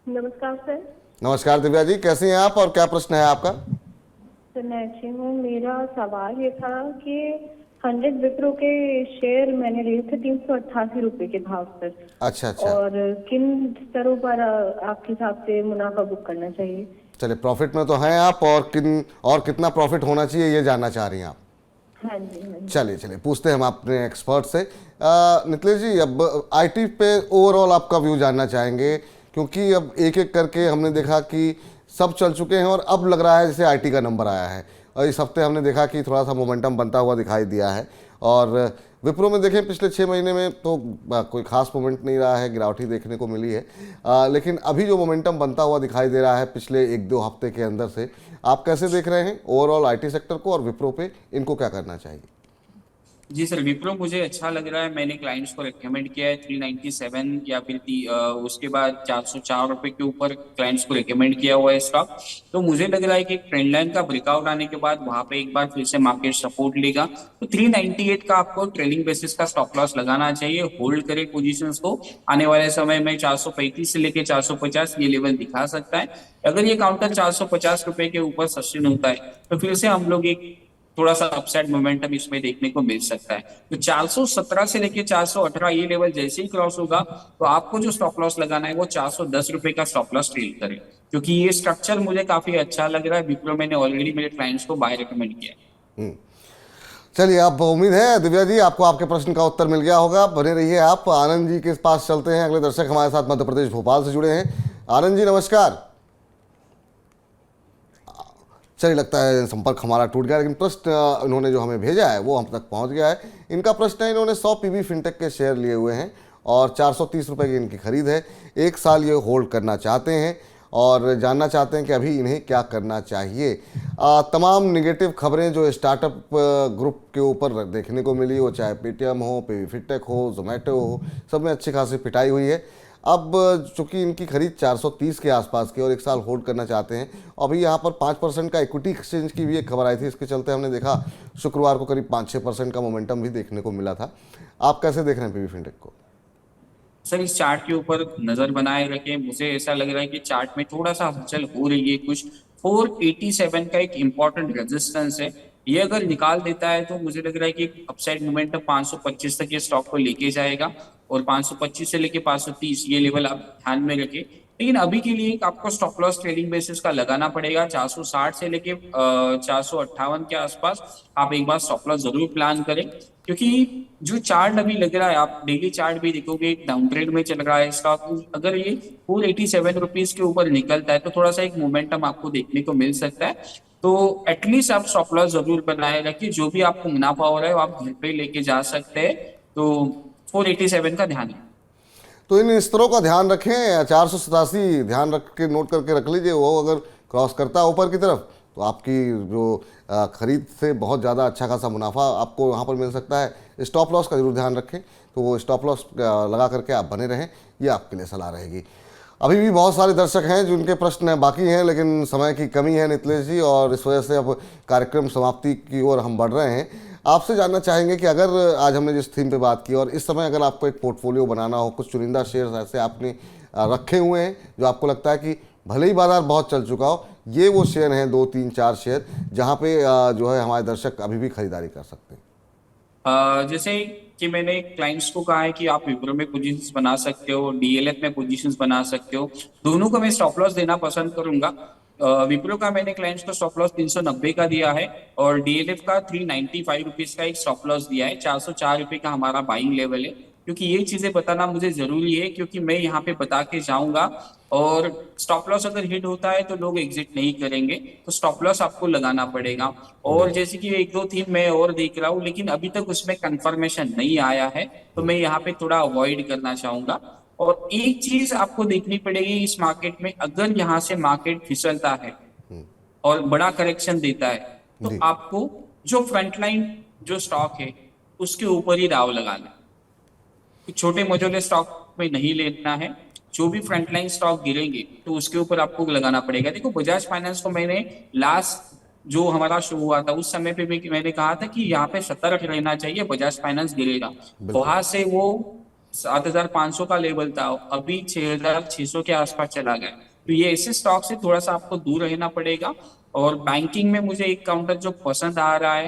नमस्कार सर। नमस्कार दिव्या जी, कैसी हैं आप और क्या प्रश्न है आपका? सर मैं अच्छी हूँ। मेरा सवाल ये था कि 100 विप्रो के शेयर मैंने लिए थे 388 रुपए के भाव पर। अच्छा अच्छा। और किन स्तरों पर आपके हिसाब से मुनाफा बुक करना चाहिए? चलिए प्रॉफिट में तो हैं आप, और कितना प्रॉफिट होना चाहिए ये जानना चाह रही हैं आप? हाँ जी हाँ जी। चलिए पूछते हैं हम अपने एक्सपर्ट से। निखिलेश जी, अब आईटी पे ओवरऑल आपका व्यू जानना चाहेंगे, क्योंकि अब एक एक करके हमने देखा कि सब चल चुके हैं और अब लग रहा है जैसे आईटी का नंबर आया है। और इस हफ्ते हमने देखा कि थोड़ा सा मोमेंटम बनता हुआ दिखाई दिया है। और विप्रो में देखें पिछले 6 महीने में तो कोई खास मोमेंट नहीं रहा है, गिरावट ही देखने को मिली है। लेकिन अभी जो मोमेंटम बनता हुआ दिखाई दे रहा है पिछले 1-2 हफ्ते के अंदर से, आप कैसे देख रहे हैं ओवरऑल आईटी सेक्टर को और विप्रो पे इनको क्या करना चाहिए? जी सर, विप्रो मुझे अच्छा लग रहा है। मैंने क्लाइंट्स को रिकमेंड किया है 397 या फिर उसके बाद 404 रुपए के ऊपर क्लाइंट्स को रिकमेंड किया हुआ है स्टॉक। तो मुझे लग रहा है कि ट्रेंड लाइन का ब्रेकआउट आने के बाद वहां पे एक बार फिर से मार्केट सपोर्ट लेगा। तो 398 का आपको ट्रेलिंग बेसिस का स्टॉप लॉस लगाना चाहिए। होल्ड करे पोजीशंस को, आने वाले समय में 435 से लेके 450 ये लेवल दिखा सकता है। अगर ये काउंटर 450 रुपए के ऊपर सस्टेन होता है तो फिर से हम लोग एक थोड़ा सा अपसाइड मोमेंटम इसमें देखने को मिल सकता है। तो 417 से लेके 418 ये लेवल जैसे ही क्रॉस होगा तो आपको जो स्टॉप लॉस लगाना है वो 410 रुपए का स्टॉप लॉस ट्रेल करें, क्योंकि ये स्ट्रक्चर मुझे काफी अच्छा लग रहा है। विप्रो मैंने ऑलरेडी मेरे क्लाइंट्स को बाय रिकमेंड किया है। चलिए, अब उम्मीद है दिव्या जी आपको आपके प्रश्न का उत्तर मिल गया होगा। बने रहिए आप। आनंद जी के पास चलते हैं। अगले दर्शक हमारे साथ मध्य प्रदेश भोपाल से जुड़े हैं। आनंद जी नमस्कार। चलिए, लगता है संपर्क हमारा टूट गया, लेकिन प्रश्न इन्होंने जो हमें भेजा है वो हम तक पहुंच गया है। इनका प्रश्न है, इन्होंने 100 पीवी फिनटेक के शेयर लिए हुए हैं और 430 रुपये की इनकी खरीद है। 1 साल ये होल्ड करना चाहते हैं और जानना चाहते हैं कि अभी इन्हें क्या करना चाहिए। तमाम निगेटिव खबरें जो स्टार्टअप ग्रुप के ऊपर देखने को मिली, वो चाहे पेटीएम हो, पीवी फिनटेक हो, जोमेटो हो, सब में अच्छी खासी पिटाई हुई है। अब चूंकि इनकी खरीद 430 के आसपास की और 1 साल होल्ड करना चाहते हैं, अभी यहाँ पर 5% का इक्विटी एक्सचेंज की भी एक खबर आई थी। इसके चलते हमने देखा शुक्रवार को करीब 5-6% का मोमेंटम भी देखने को मिला था। आप कैसे देख रहे हैं पीवी फिनटेक को? सर इस चार्ट के ऊपर नजर बनाए रखें। मुझे ऐसा लग रहा है कि चार्ट में थोड़ा सा हलचल हो रही है। कुछ 487 का एक इंपॉर्टेंट रेजिस्टेंस है, ये अगर निकाल देता है तो मुझे लग रहा है कि अपसाइड मोमेंटम 525 तक ये स्टॉक को लेके जाएगा और 525 से लेके 530 ये लेवल आप ध्यान में रखें। लेकिन अभी के लिए आपको स्टॉप लॉस ट्रेडिंग बेसिस का लगाना पड़ेगा 460 से लेके 458 के आसपास। आप एक बार स्टॉप लॉस जरूर प्लान करें, क्योंकि जो चार्ट अभी लग रहा है, आप डेली चार्ट भी देखोगे डाउन ट्रेड में चल रहा है स्टॉक। अगर ये 487 रुपीज के ऊपर निकलता है तो थोड़ा सा एक मोमेंटम आपको देखने को मिल सकता है। तो एटलीस्ट आप स्टॉप लॉस जरूर बनाए रखिए, जो भी आपको मुनाफा हो रहा है वो आप घर पे लेके जा सकते हैं। तो 487 का ध्यान है। तो इन स्तरों का ध्यान रखें, 487 ध्यान रख के नोट करके रख लीजिए। वो अगर क्रॉस करता है ऊपर की तरफ तो आपकी जो खरीद से बहुत ज़्यादा अच्छा खासा मुनाफा आपको वहाँ पर मिल सकता है। स्टॉप लॉस का जरूर ध्यान रखें, तो वो स्टॉप लॉस लगा करके आप बने रहें, ये आपके लिए सलाह रहेगी। अभी भी बहुत सारे दर्शक हैं जिनके प्रश्न बाकी हैं, लेकिन समय की कमी है नितलेश जी, और इस वजह से अब कार्यक्रम समाप्ति की ओर हम बढ़ रहे हैं। आपसे जानना चाहेंगे कि अगर आज हमने जिस थीम पे बात की और इस समय अगर आपको एक पोर्टफोलियो बनाना हो, कुछ चुनिंदा शेयर्स ऐसे आपने रखे हुए हैं जो आपको लगता है कि भले ही बाजार बहुत चल चुका हो, ये वो शेयर हैं 2, 3, 4 शेयर जहाँ पे जो है हमारे दर्शक अभी भी खरीदारी कर सकते हैं। जैसे कि मैंने क्लाइंट्स को कहा है कि आप विप्रो में पोजीशंस बना सकते हो, डीएलएफ में पोजीशंस बना सकते हो। दोनों को मैं स्टॉप लॉस देना पसंद करूंगा। विप्रो का मैंने क्लाइंट्स को स्टॉप लॉस 390 का दिया है और डीएलएफ का 395 रुपीज का एक स्टॉप लॉस दिया है। 404 रुपए का हमारा बाइंग लेवल है, क्योंकि ये चीजें बताना मुझे जरूरी है, क्योंकि मैं यहाँ पे बता के जाऊंगा और स्टॉप लॉस अगर हिट होता है तो लोग एग्जिट नहीं करेंगे, तो स्टॉप लॉस आपको लगाना पड़ेगा। और जैसे कि 1-2 थीम मैं और देख रहा हूँ, लेकिन अभी तक उसमें कंफर्मेशन नहीं आया है, तो मैं यहाँ पे थोड़ा अवॉइड करना चाहूंगा। और एक चीज आपको देखनी पड़ेगी इस मार्केट में, अगर यहाँ से मार्केट फिसलता है और बड़ा करेक्शन देता है तो जी। आपको जो फ्रंटलाइन जो स्टॉक है उसके ऊपर ही दाव लगाना है। छोटे मझोले स्टॉक में नहीं लेना है। जो भी फ्रंटलाइन स्टॉक गिरेंगे तो उसके ऊपर आपको लगाना पड़ेगा। देखो, बजाज फाइनेंस को मैंने लास्ट जो हमारा शो हुआ था उस समय पे मैंने कहा था कि यहाँ पे सतर्क रहना चाहिए, बजाज फाइनेंस गिरेगा। वहां से वो 7,500 का लेवल था, अभी 6,600 के आसपास चला गया। तो ये ऐसे स्टॉक से थोड़ा सा आपको दूर रहना पड़ेगा। और बैंकिंग में मुझे एक काउंटर जो पसंद आ रहा है,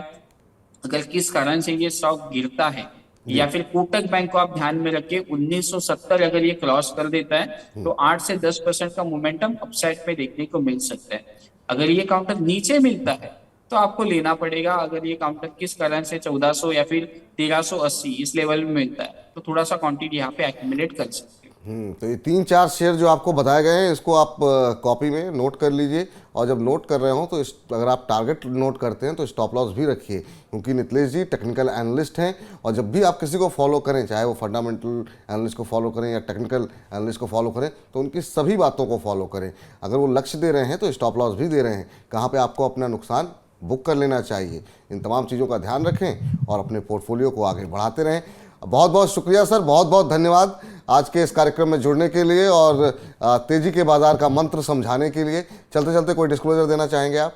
अगर किस कारण से ये स्टॉक गिरता है, या फिर कोटक बैंक को आप ध्यान में रखिए, 1970 अगर ये क्रॉस कर देता है तो 8 से 10% का मोमेंटम अपसाइड पे देखने को मिल सकता है। अगर ये काउंटर नीचे मिलता है तो आपको लेना पड़ेगा। अगर ये काउंटर किस कारण से 1400 या फिर 1380 इस लेवल में मिलता है तो थोड़ा सा क्वांटिटी यहाँ पे एक्यूमुलेट कर सकते हैं। तो ये 3-4 शेयर जो आपको बताए गए हैं, इसको आप कॉपी में नोट कर लीजिए, और जब नोट कर रहे हो तो अगर आप टारगेट नोट करते हैं तो स्टॉप लॉस भी रखिए, क्योंकि नितलेश जी टेक्निकल एनालिस्ट हैं, और जब भी आप किसी को फॉलो करें, चाहे वो फंडामेंटल एनालिस्ट को फॉलो करें या टेक्निकल एनालिस्ट को फॉलो करें, तो उनकी सभी बातों को फॉलो करें। अगर वो लक्ष्य दे रहे हैं तो स्टॉप लॉस भी दे रहे हैं, कहाँ पर आपको अपना नुकसान बुक कर लेना चाहिए। इन तमाम चीज़ों का ध्यान रखें और अपने पोर्टफोलियो को आगे बढ़ाते रहें। बहुत बहुत शुक्रिया सर, बहुत बहुत धन्यवाद आज के इस कार्यक्रम में जुड़ने के लिए और तेजी के बाजार का मंत्र समझाने के लिए। चलते चलते कोई डिस्क्लोजर देना चाहेंगे आप?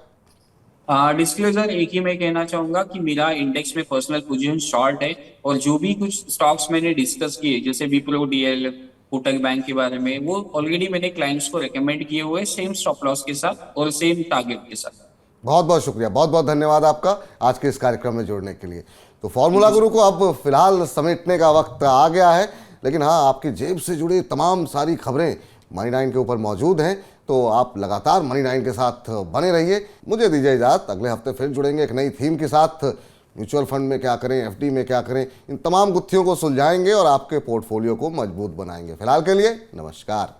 डिस्क्लोजर एक ही मैं कहना चाहूंगा कि मेरा इंडेक्स में पर्सनल पोजीशन शॉर्ट है, और जो भी कुछ स्टॉक्स मैंने डिस्कस किए, जैसे विप्रो, डीएलएफ, कोटक बैंक के बारे में, वो ऑलरेडी मैंने क्लाइंट्स को रेकमेंड किए हुए, सेम स्टॉप लॉस के साथ और सेम टारगेट के साथ। बहुत बहुत शुक्रिया, बहुत बहुत धन्यवाद आपका आज के इस कार्यक्रम में जुड़ने के लिए। तो फॉर्मूला गुरु को अब फिलहाल समेटने का वक्त आ गया है, लेकिन हाँ, आपकी जेब से जुड़ी तमाम सारी खबरें मनी9 के ऊपर मौजूद हैं, तो आप लगातार मनी9 के साथ बने रहिए। मुझे दीजिए इजाज़त, अगले हफ्ते फिर जुड़ेंगे एक नई थीम के साथ। म्यूचुअल फंड में क्या करें, एफडी में क्या करें, इन तमाम गुत्थियों को सुलझाएंगे और आपके पोर्टफोलियो को मजबूत बनाएंगे। फिलहाल के लिए नमस्कार।